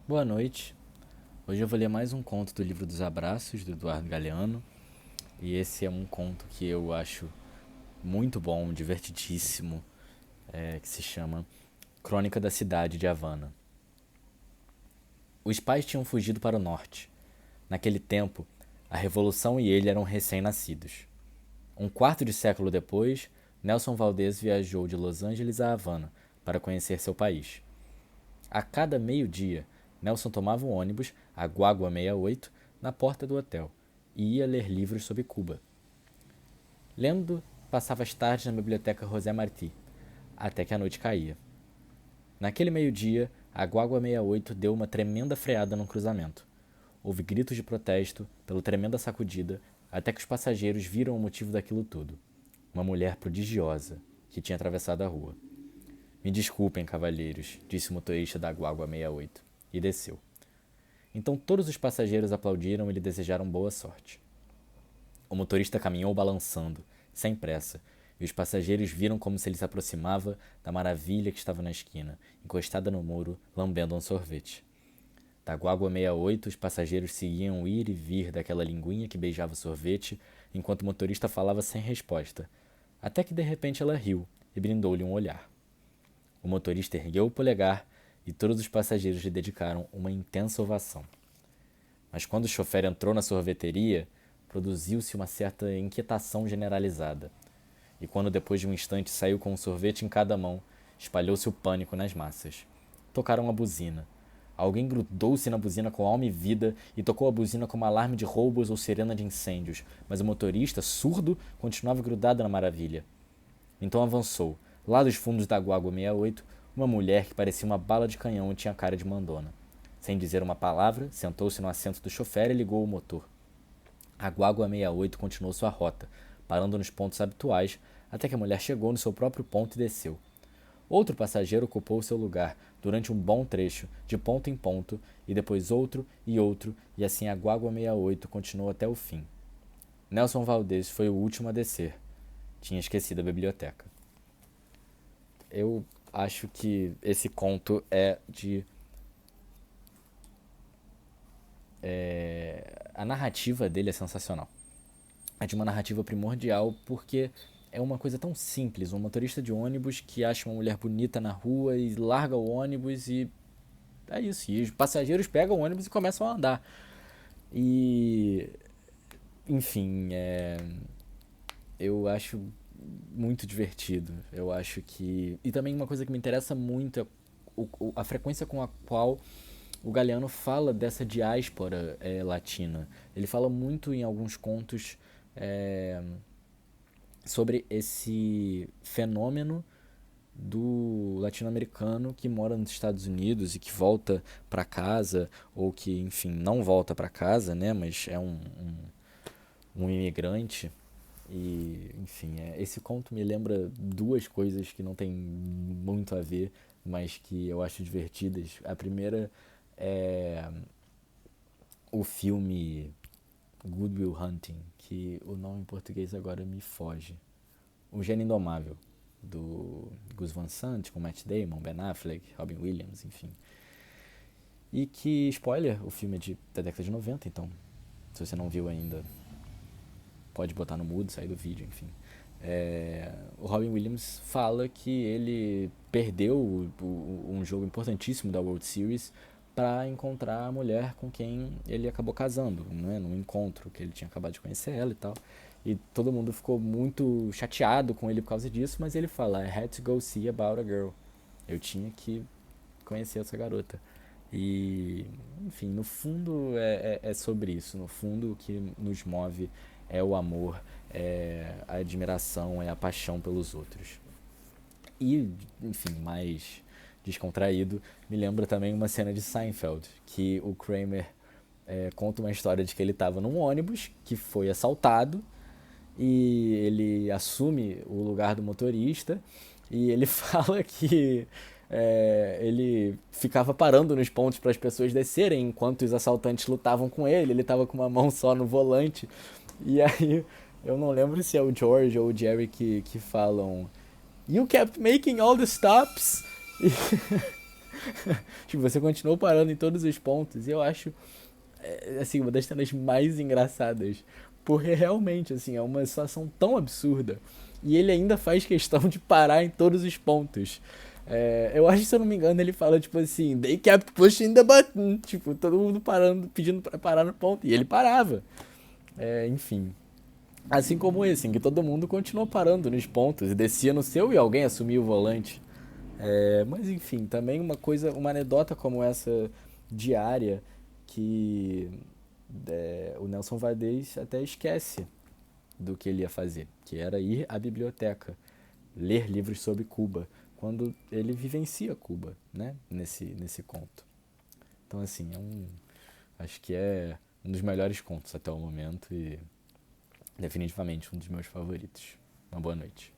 Boa noite. Hoje eu vou ler mais um conto do livro dos Abraços, do Eduardo Galeano. E esse é um conto que eu acho muito bom, divertidíssimo, que se chama Crônica da Cidade de Havana. Os pais tinham fugido para o norte. Naquele tempo, a Revolução e ele eram recém-nascidos. Um quarto de século depois, Nelson Valdez viajou de Los Angeles a Havana para conhecer seu país. A cada meio-dia, Nelson tomava um ônibus, a Guagua 68, na porta do hotel e ia ler livros sobre Cuba. Lendo, passava as tardes na biblioteca José Martí, até que a noite caía. Naquele meio-dia, a Guagua 68 deu uma tremenda freada no cruzamento. Houve gritos de protesto pela tremenda sacudida, até que os passageiros viram o motivo daquilo tudo. Uma mulher prodigiosa que tinha atravessado a rua. Me desculpem, cavalheiros, disse o motorista da Guagua 68, e desceu. Então todos os passageiros aplaudiram e lhe desejaram boa sorte. O motorista caminhou balançando, sem pressa, e os passageiros viram como se ele se aproximava da maravilha que estava na esquina, encostada no muro, lambendo um sorvete. Da Guagua 68, os passageiros seguiam o ir e vir daquela linguinha que beijava o sorvete, enquanto o motorista falava sem resposta, até que de repente ela riu e brindou-lhe um olhar. O motorista ergueu o polegar e todos os passageiros lhe dedicaram uma intensa ovação. Mas quando o chofer entrou na sorveteria, produziu-se uma certa inquietação generalizada. E quando depois de um instante saiu com um sorvete em cada mão, espalhou-se o pânico nas massas. Tocaram a buzina. Alguém grudou-se na buzina com alma e vida e tocou a buzina como alarme de roubos ou sirena de incêndios, mas o motorista, surdo, continuava grudado na maravilha. Então avançou, lá dos fundos da Guagua 68, uma mulher que parecia uma bala de canhão e tinha cara de mandona. Sem dizer uma palavra, sentou-se no assento do chofer e ligou o motor. A Guagua 68 continuou sua rota, parando nos pontos habituais, até que a mulher chegou no seu próprio ponto e desceu. Outro passageiro ocupou seu lugar durante um bom trecho, de ponto em ponto, e depois outro, e assim a Guagua 68 continuou até o fim. Nelson Valdez foi o último a descer. Tinha esquecido a biblioteca. Eu acho que esse conto a narrativa dele é sensacional. É de uma narrativa primordial porque é uma coisa tão simples. Um motorista de ônibus que acha uma mulher bonita na rua e larga o ônibus e é isso. E os passageiros pegam o ônibus e começam a andar. E, enfim, eu acho muito divertido. Eu acho que. E também uma coisa que me interessa muito é a frequência com a qual o Galeano fala dessa diáspora latina. Ele fala muito em alguns contos é, sobre esse fenômeno do latino-americano que mora nos Estados Unidos e que volta para casa, ou que, enfim, não volta para casa, né, mas é um imigrante. E, enfim, esse conto me lembra duas coisas que não tem muito a ver, mas que eu acho divertidas. A primeira é o filme Good Will Hunting, que o nome em português agora me foge. O Gênio Indomável, do Gus Van Sant, com Matt Damon, Ben Affleck, Robin Williams, enfim. E que, spoiler, o filme é da década de 90, então se você não viu ainda, pode botar no mudo, sair do vídeo, enfim. O Robin Williams fala que ele perdeu um jogo importantíssimo da World Series para encontrar a mulher com quem ele acabou casando, né, num encontro que ele tinha acabado de conhecer ela e tal. E todo mundo ficou muito chateado com ele por causa disso, mas ele fala: I had to go see about a girl. Eu tinha que conhecer essa garota. E, enfim, no fundo é sobre isso. No fundo, o que nos move é o amor, é a admiração, é a paixão pelos outros. E, enfim, mais descontraído, me lembra também uma cena de Seinfeld, que o Kramer conta uma história de que ele estava num ônibus que foi assaltado e ele assume o lugar do motorista e ele fala que ele ficava parando nos pontos para as pessoas descerem enquanto os assaltantes lutavam com ele. Ele estava com uma mão só no volante. E aí eu não lembro se é o George ou o Jerry que falam: You kept making all the stops. Tipo, você continuou parando em todos os pontos. E eu acho, assim, uma das cenas mais engraçadas. Porque realmente, assim, é uma situação tão absurda. E ele ainda faz questão de parar em todos os pontos. Eu acho que, se eu não me engano, ele fala, tipo assim, they kept pushing the button. Tipo, todo mundo parando, pedindo pra parar no ponto. E ele parava. Enfim. Assim como esse, em que todo mundo continuou parando nos pontos e descia no seu e alguém assumia o volante. Mas enfim, também uma anedota como essa diária que o Nelson Valdez até esquece do que ele ia fazer, que era ir à biblioteca, ler livros sobre Cuba, quando ele vivencia Cuba, né, nesse conto. Então assim, acho que é um dos melhores contos até o momento e definitivamente um dos meus favoritos. Uma boa noite.